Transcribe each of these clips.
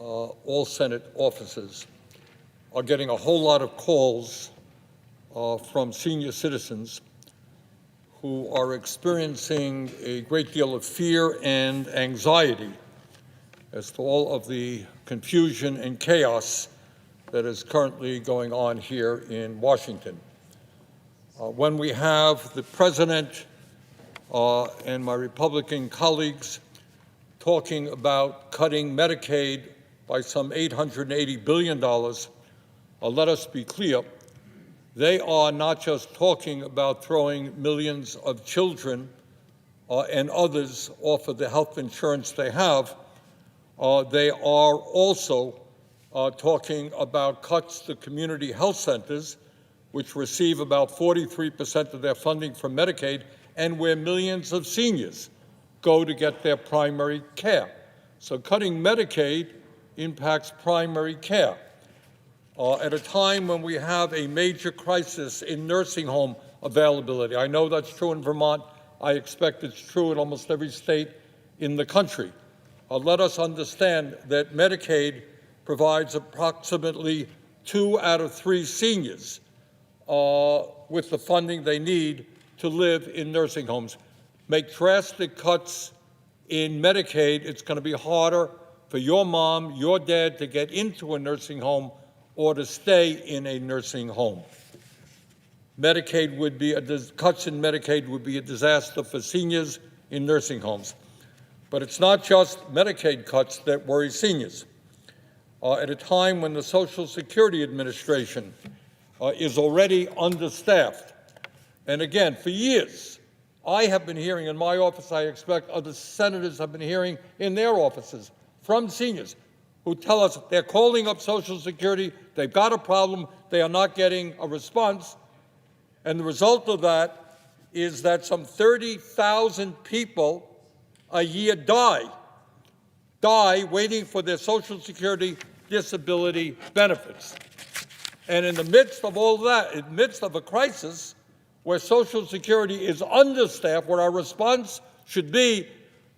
all Senate offices are getting a whole lot of calls from senior citizens who are experiencing a great deal of fear and anxiety as to all of the confusion and chaos that is currently going on here in Washington. When we have the President and my Republican colleagues talking about cutting Medicaid by some $880 billion, let us be clear, they are not just talking about throwing millions of children and others off of the health insurance they have. They are also talking about cuts to community health centers, which receive about 43% of their funding from Medicaid, and where millions of seniors go to get their primary care. So cutting Medicaid impacts primary care. At a time when we have a major crisis in nursing home availability. I know that's true in Vermont. I expect it's true in almost every state in the country. Let us understand that Medicaid provides approximately 2 out of 3 seniors with the funding they need to live in nursing homes. Make drastic cuts in Medicaid, it's going to be harder for your mom, your dad to get into a nursing home or to stay in a nursing home. Medicaid would be cuts in Medicaid would be a disaster for seniors in nursing homes. But it's not just Medicaid cuts that worry seniors. At a time when the Social Security Administration is already understaffed, and again, for years, I have been hearing in my office, I expect other senators have been hearing in their offices from seniors who tell us they're calling up Social Security, they've got a problem, they are not getting a response, and the result of that is that some 30,000 people a year die waiting for their Social Security disability benefits. And in the midst of all that, in the midst of a crisis where Social Security is understaffed, where our response should be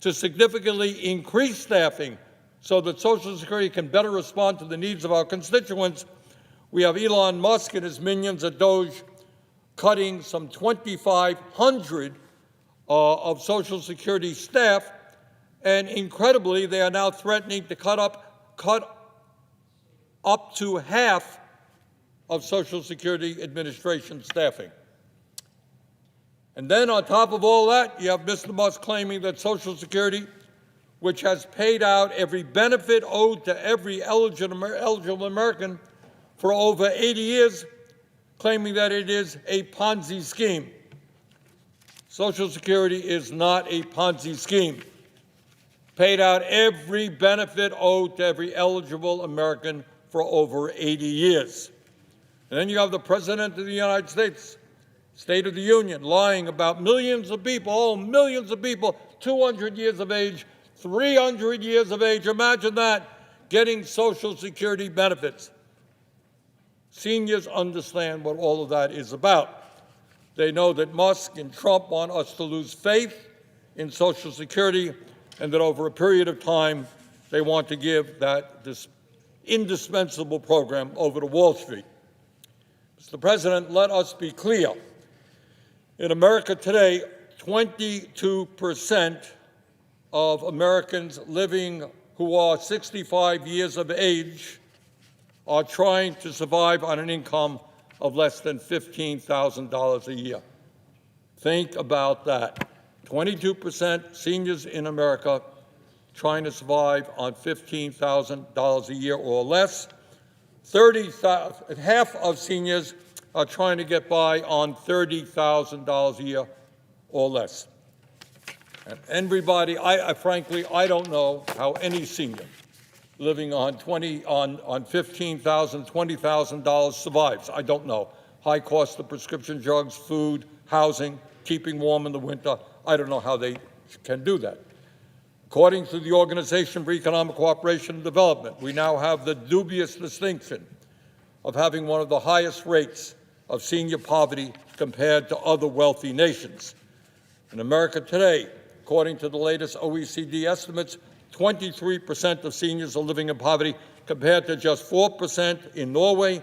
to significantly increase staffing so that Social Security can better respond to the needs of our constituents, we have Elon Musk and his minions at DOGE cutting some 2,500 of Social Security staff, and incredibly, they are now threatening to cut up to half of Social Security Administration staffing. And then on top of all that, you have Mr. Musk claiming that Social Security, which has paid out every benefit owed to every eligible American for over 80 years, claiming that it is a Ponzi scheme. Social Security is not a Ponzi scheme. Paid out every benefit owed to every eligible American for over 80 years. And then you have the President of the United States, State of the Union, lying about millions of people, 200 years of age, 300 years of age, imagine that, getting Social Security benefits. Seniors understand what all of that is about. They know that Musk and Trump want us to lose faith in Social Security, and that over a period of time, they want to give this indispensable program over to Wall Street. Mr. President, let us be clear. In America today, 22% of Americans living who are 65 years of age are trying to survive on an income of less than $15,000 a year. Think about that. 22% seniors in America trying to survive on $15,000 a year or less. Half of seniors are trying to get by on $30,000 a year or less. And everybody, frankly, I don't know how any senior living on $15,000, $20,000 survives. I don't know. High cost of prescription drugs, food, housing, keeping warm in the winter. I don't know how they can do that. According to the Organization for Economic Cooperation and Development, we now have the dubious distinction of having one of the highest rates of senior poverty compared to other wealthy nations. In America today, according to the latest OECD estimates, 23% of seniors are living in poverty, compared to just 4% in Norway,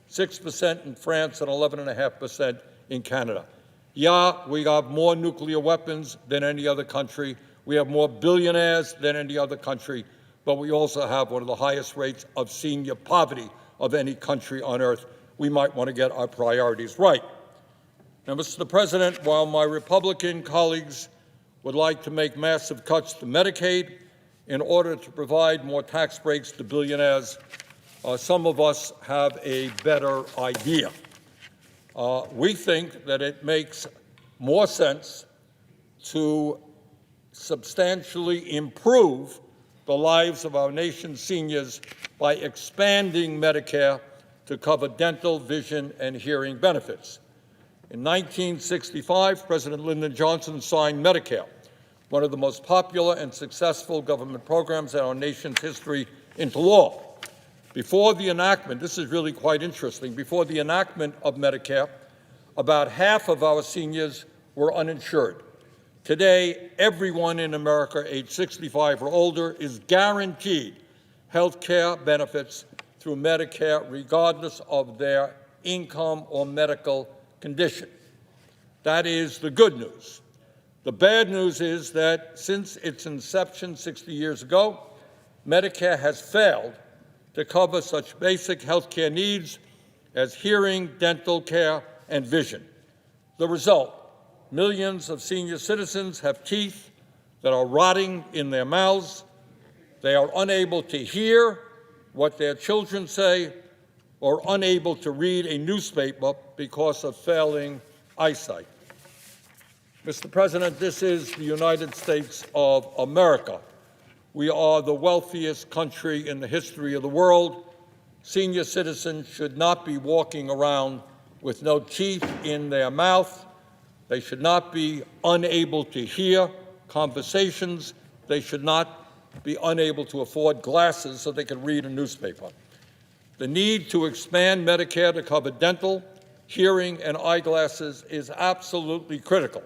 6% in France, and 11.5% in Canada. Yeah, we have more nuclear weapons than any other country. We have more billionaires than any other country, but we also have one of the highest rates of senior poverty of any country on earth. We might want to get our priorities right. Now, Mr. President, while my Republican colleagues would like to make massive cuts to Medicaid in order to provide more tax breaks to billionaires, some of us have a better idea. We think that it makes more sense to substantially improve the lives of our nation's seniors by expanding Medicare to cover dental, vision, and hearing benefits. In 1965, President Lyndon Johnson signed Medicare, one of the most popular and successful government programs in our nation's history, into law. Before the enactment, this is really quite interesting, before the enactment of Medicare, about half of our seniors were uninsured. Today, everyone in America age 65 or older is guaranteed health care benefits through Medicare, regardless of their income or medical condition. That is the good news. The bad news is that since its inception 60 years ago, Medicare has failed to cover such basic health care needs as hearing, dental care, and vision. The result: millions of senior citizens have teeth that are rotting in their mouths. They are unable to hear what their children say or unable to read a newspaper because of failing eyesight. Mr. President, this is the United States of America. We are the wealthiest country in the history of the world. Senior citizens should not be walking around with no teeth in their mouth. They should not be unable to hear conversations. They should not be unable to afford glasses so they can read a newspaper. The need to expand Medicare to cover dental, hearing, and eyeglasses is absolutely critical.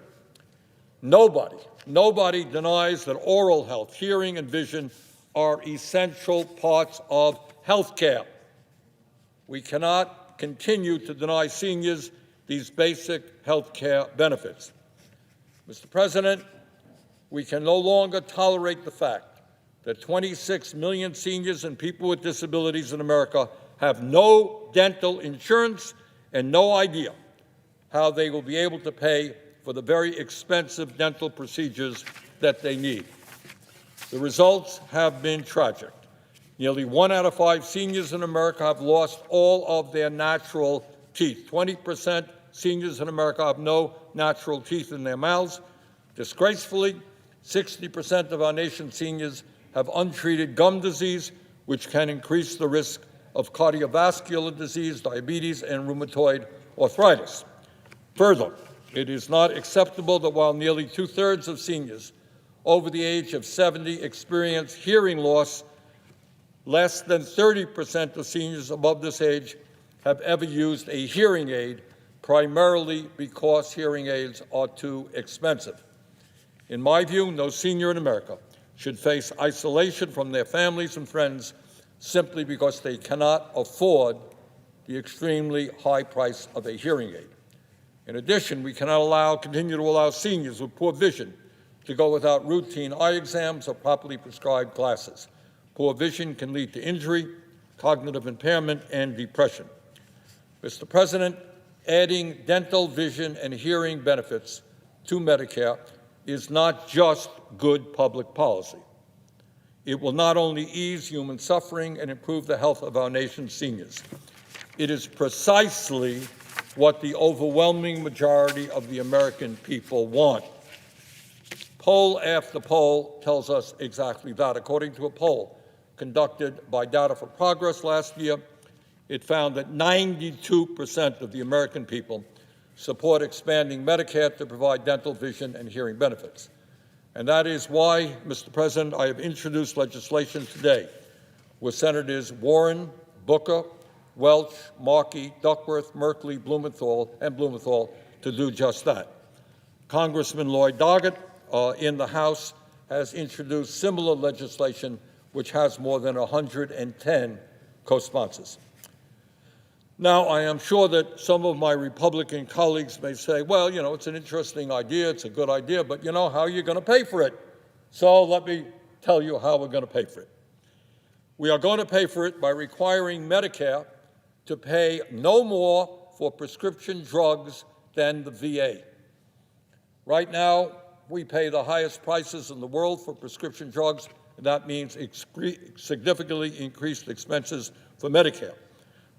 Nobody denies that oral health, hearing, and vision are essential parts of health care. We cannot continue to deny seniors these basic health care benefits. Mr. President, we can no longer tolerate the fact that 26 million seniors and people with disabilities in America have no dental insurance and no idea how they will be able to pay for the very expensive dental procedures that they need. The results have been tragic. Nearly 1 out of 5 seniors in America have lost all of their natural teeth. 20% seniors in America have no natural teeth in their mouths. Disgracefully, 60% of our nation's seniors have untreated gum disease, which can increase the risk of cardiovascular disease, diabetes, and rheumatoid arthritis. Further, it is not acceptable that while nearly 2/3 of seniors over the age of 70 experience hearing loss, less than 30% of seniors above this age have ever used a hearing aid, primarily because hearing aids are too expensive. In my view, no senior in America should face isolation from their families and friends simply because they cannot afford the extremely high price of a hearing aid. In addition, we cannot continue to allow seniors with poor vision to go without routine eye exams or properly prescribed glasses. Poor vision can lead to injury, cognitive impairment, and depression. Mr. President, adding dental, vision, and hearing benefits to Medicare is not just good public policy. It will not only ease human suffering and improve the health of our nation's seniors. It is precisely what the overwhelming majority of the American people want. Poll after poll tells us exactly that. According to a poll conducted by Data for Progress last year, it found that 92% of the American people support expanding Medicare to provide dental, vision, and hearing benefits. And that is why, Mr. President, I have introduced legislation today with Senators Warren, Booker, Welch, Markey, Duckworth, Merkley, Blumenthal to do just that. Congressman Lloyd Doggett in the House has introduced similar legislation which has more than 110 co-sponsors. Now, I am sure that some of my Republican colleagues may say, well, you know, it's an interesting idea, it's a good idea, but you know, how are you going to pay for it? So let me tell you how we're going to pay for it. We are going to pay for it by requiring Medicare to pay no more for prescription drugs than the VA. Right now, we pay the highest prices in the world for prescription drugs, and that means significantly increased expenses for Medicare.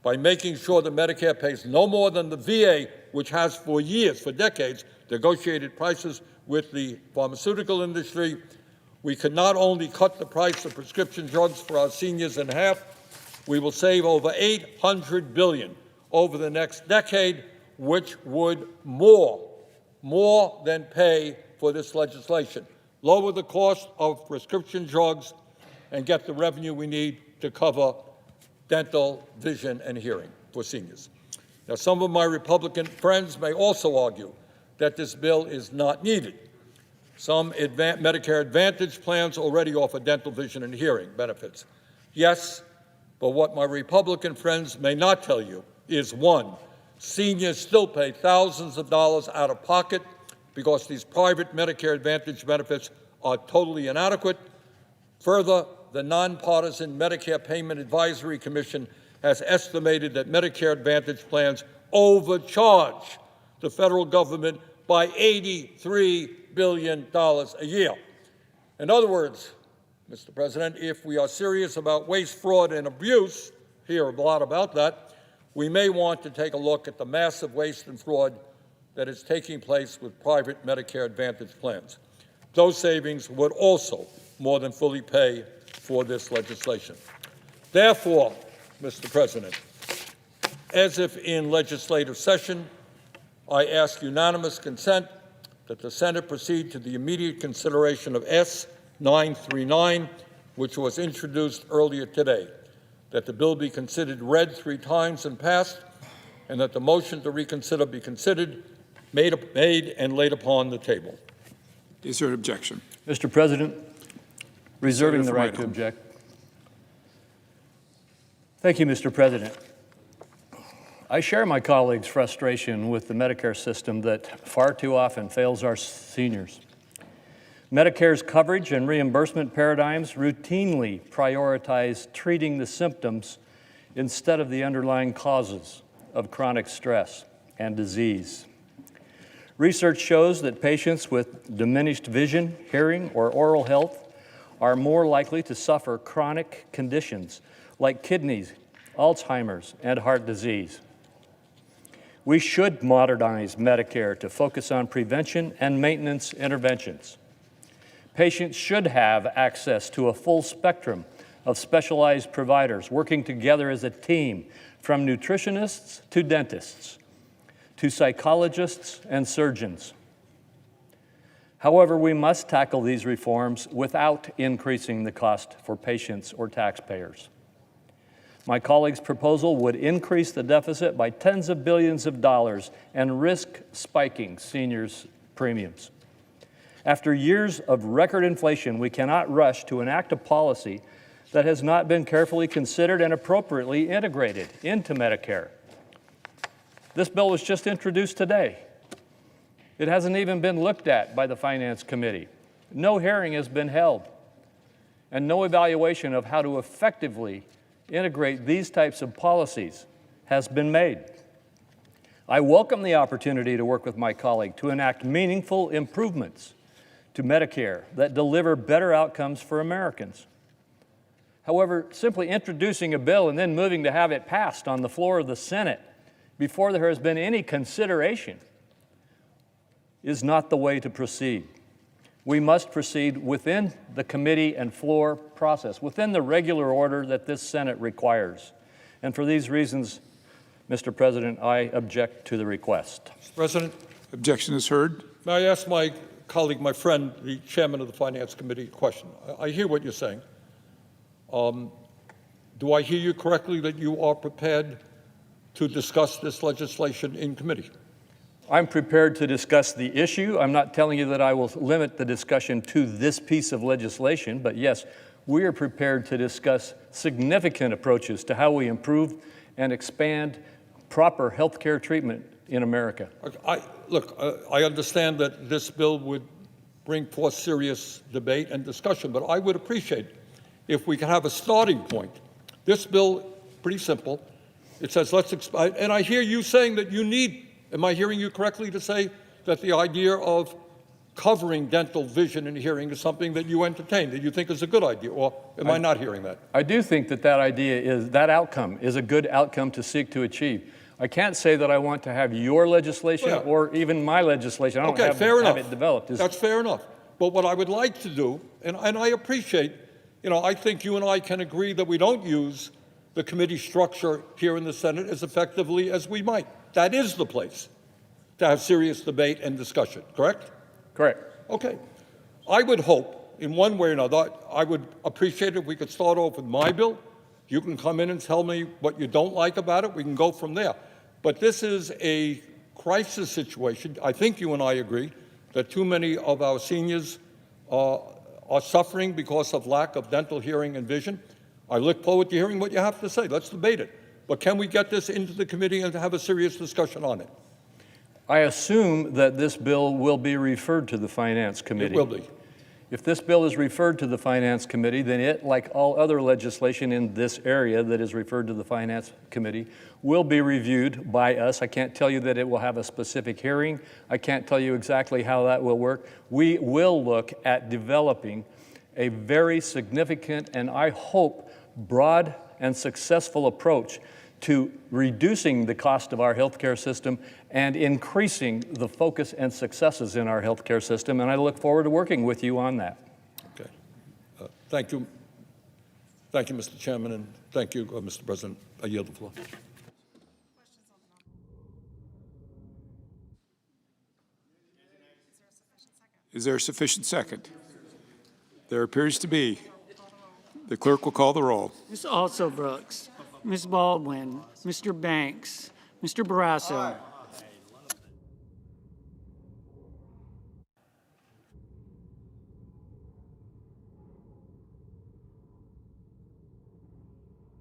By making sure that Medicare pays no more than the VA, which has for years, for decades, negotiated prices with the pharmaceutical industry, we can not only cut the price of prescription drugs for our seniors in half, we will save over $800 billion over the next decade, which would more than pay for this legislation, lower the cost of prescription drugs, and get the revenue we need to cover dental, vision, and hearing for seniors. Now, some of my Republican friends may also argue that this bill is not needed. Some Medicare Advantage plans already offer dental, vision, and hearing benefits. Yes, but what my Republican friends may not tell you is, one, seniors still pay thousands of dollars out of pocket because these private Medicare Advantage benefits are totally inadequate. Further, the nonpartisan Medicare Payment Advisory Commission has estimated that Medicare Advantage plans overcharge the federal government by $83 billion a year. In other words, Mr. President, if we are serious about waste, fraud, and abuse, hear a lot about that, we may want to take a look at the massive waste and fraud that is taking place with private Medicare Advantage plans. Those savings would also more than fully pay for this legislation. Therefore, Mr. President, as if in legislative session, I ask unanimous consent that the Senate proceed to the immediate consideration of S. 939, which was introduced earlier today, that the bill be considered read 3 times and passed, and that the motion to reconsider be considered, made and laid upon the table. Is there an objection? Mr. President, reserving the right to object. Thank you, Mr. President. I share my colleagues' frustration with the Medicare system that far too often fails our seniors. Medicare's coverage and reimbursement paradigms routinely prioritize treating the symptoms instead of the underlying causes of chronic stress and disease. Research shows that patients with diminished vision, hearing, or oral health are more likely to suffer chronic conditions like kidneys, Alzheimer's, and heart disease. We should modernize Medicare to focus on prevention and maintenance interventions. Patients should have access to a full spectrum of specialized providers working together as a team, from nutritionists to dentists, to psychologists and surgeons. However, we must tackle these reforms without increasing the cost for patients or taxpayers. My colleague's proposal would increase the deficit by tens of billions of dollars and risk spiking seniors' premiums. After years of record inflation, we cannot rush to enact a policy that has not been carefully considered and appropriately integrated into Medicare. This bill was just introduced today. It hasn't even been looked at by the Finance Committee. No hearing has been held, and no evaluation of how to effectively integrate these types of policies has been made. I welcome the opportunity to work with my colleague to enact meaningful improvements to Medicare that deliver better outcomes for Americans. However, simply introducing a bill and then moving to have it passed on the floor of the Senate before there has been any consideration is not the way to proceed. We must proceed within the committee and floor process, within the regular order that this Senate requires. And for these reasons, Mr. President, I object to the request. Mr. President, Objection is heard. may I ask my colleague, my friend, the chairman of the Finance Committee, a question? I hear what you're saying. Do I hear you correctly that you are prepared to discuss this legislation in committee? I'm prepared to discuss the issue. I'm not telling you that I will limit the discussion to this piece of legislation, but yes, we are prepared to discuss significant approaches to how we improve and expand proper health care treatment in America. Look, I understand that this bill would bring forth serious debate and discussion, but I would appreciate if we could have a starting point. This bill, pretty simple. It says and I hear you saying that you need, am I hearing you correctly to say that the idea of covering dental, vision, and hearing is something that you entertain, that you think is a good idea, or am I not hearing that? I do think that that outcome is a good outcome to seek to achieve. I can't say that I want to have your legislation or even my legislation. I don't have it developed. That's fair enough. But what I would like to do, and I appreciate, I think you and I can agree that we don't use the committee structure here in the Senate as effectively as we might. That is the place to have serious debate and discussion, correct? Correct. Okay. I would hope, in one way or another, I would appreciate if we could start off with my bill. You can come in and tell me what you don't like about it. We can go from there. But this is a crisis situation. I think you and I agree that too many of our seniors are suffering because of lack of dental, hearing, and vision. I look forward to hearing what you have to say. Let's debate it. But can we get this into the committee and have a serious discussion on it? I assume that this bill will be referred to the Finance Committee. It will be. If this bill is referred to the Finance Committee, then it, like all other legislation in this area that is referred to the Finance Committee, will be reviewed by us. I can't tell you that it will have a specific hearing. I can't tell you exactly how that will work. We will look at developing a very significant and, I hope, broad and successful approach to reducing the cost of our healthcare system and increasing the focus and successes in our healthcare system. And I look forward to working with you on that. Okay. Thank you. Thank you, Mr. Chairman, and thank you, Mr. President. I yield the floor. Is there a sufficient second? There appears to be. The clerk will call the roll. Ms. Alsobrooks, Ms. Baldwin, Mr. Banks, Mr. Barrasso,